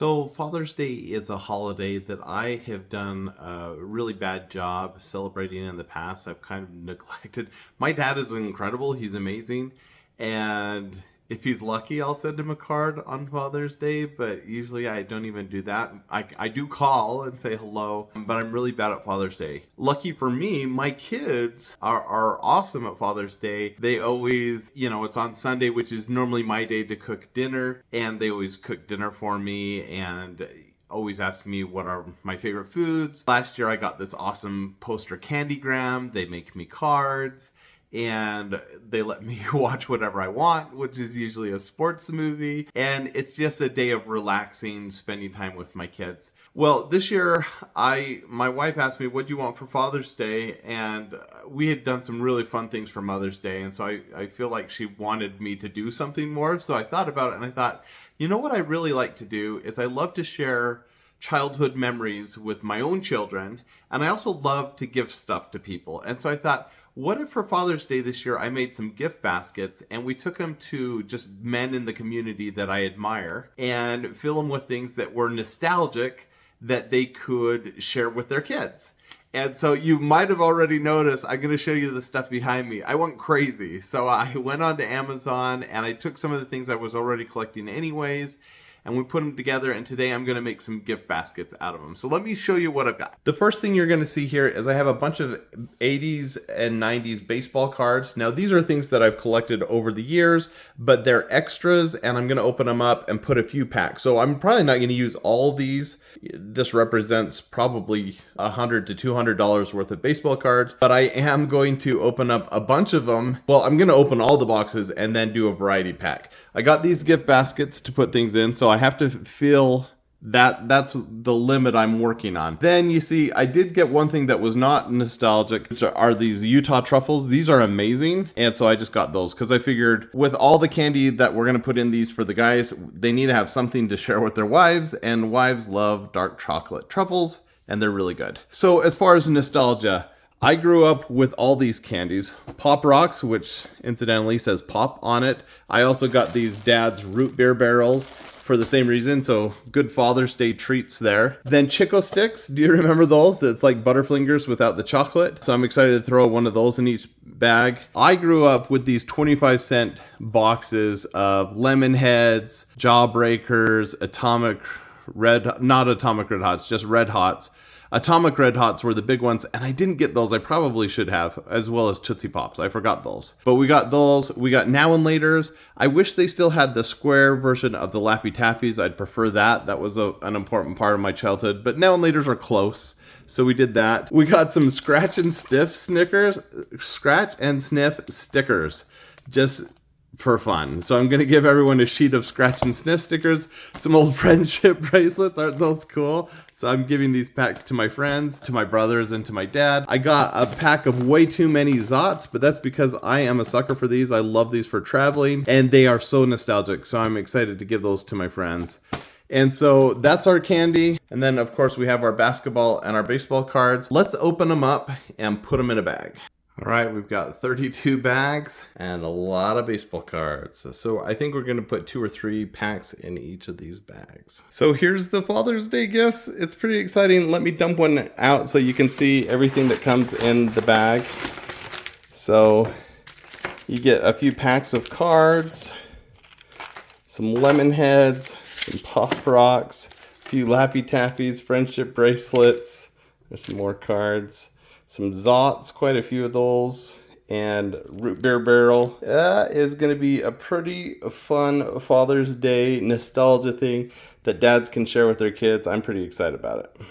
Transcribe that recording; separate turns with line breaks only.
So, Father's Day is a holiday that I have done a really bad job celebrating in the past. I've kind of neglected. My dad is incredible, he's amazing. And if he's lucky, I'll send him a card on Father's Day, but usually I don't even do that. I do call and say hello, but I'm really bad at Father's Day. Lucky for me, my kids are awesome at Father's Day. They always, it's on Sunday, which is normally my day to cook dinner, and they always cook dinner for me and always ask me what are my favorite foods. Last year I got this awesome poster candygram. They make me cards and they let me watch whatever I want, which is usually a sports movie. And it's just a day of relaxing, spending time with my kids. Well, this year, my wife asked me, what do you want for Father's Day? And we had done some really fun things for Mother's Day. And so I feel like she wanted me to do something more. So I thought about it and I thought, you know what I really like to do is I love to share childhood memories with my own children. And I also love to give stuff to people. And so I thought, what if for Father's Day this year I made some gift baskets and we took them to just men in the community that I admire and fill them with things that were nostalgic that they could share with their kids. And so you might have already noticed, I'm going to show you the stuff behind me. I went crazy. So I went on to Amazon and I took some of the things I was already collecting anyways, and we put them together, and today I'm going to make some gift baskets out of them. So let me show you what I've got. The first thing you're going to see here is I have a bunch of 80s and 90s baseball cards. Now these are things that I've collected over the years, but they're extras, and I'm going to open them up and put a few packs. So I'm probably not going to use all these. This represents probably $100 to $200 worth of baseball cards, but I am going to open up a bunch of them. Well, I'm going to open all the boxes and then do a variety pack. I got these gift baskets to put things in, so I have to feel that's the limit I'm working on. Then you see, I did get one thing that was not nostalgic, which are these Utah truffles. These are amazing. And so I just got those because I figured with all the candy that we're going to put in these for the guys, they need to have something to share with their wives, and wives love dark chocolate truffles and they're really good. So as far as nostalgia, I grew up with all these candies. Pop Rocks, which incidentally says pop on it. I also got these Dad's root beer barrels for the same reason, so good Father's Day treats there. Then Chico Sticks, do you remember those? That's like Butterfingers without the chocolate. So I'm excited to throw one of those in each bag. I grew up with these 25-cent boxes of Lemonheads, Jawbreakers, not Atomic Red Hots, just Red Hots. Atomic Red Hots were the big ones, and I didn't get those. I probably should have, as well as Tootsie Pops. I forgot those. But we got those. We got Now and Laters. I wish they still had the square version of the Laffy Taffies. I'd prefer that. That was an important part of my childhood. But Now and Laters are close, so we did that. We got some Scratch and Sniff stickers. Just for fun. So I'm going to give everyone a sheet of Scratch and Sniff stickers, some old friendship bracelets. Aren't those cool? So I'm giving these packs to my friends, to my brothers, and to my dad. I got a pack of way too many Zots, but that's because I am a sucker for these. I love these for traveling, and they are so nostalgic. So I'm excited to give those to my friends. And so that's our candy. And then, of course, we have our basketball and our baseball cards. Let's open them up and put them in a bag. All right, we've got 32 bags and a lot of baseball cards. So I think we're going to put 2 or 3 packs in each of these bags. So here's the Father's Day gifts. It's pretty exciting. Let me dump one out so you can see everything that comes in the bag. So you get a few packs of cards, some Lemonheads, some Pop Rocks, a few Laffy Taffies, friendship bracelets. There's some more cards. Some Zots, quite a few of those, and root beer barrel. That is going to be a pretty fun Father's Day nostalgia thing that dads can share with their kids. I'm pretty excited about it.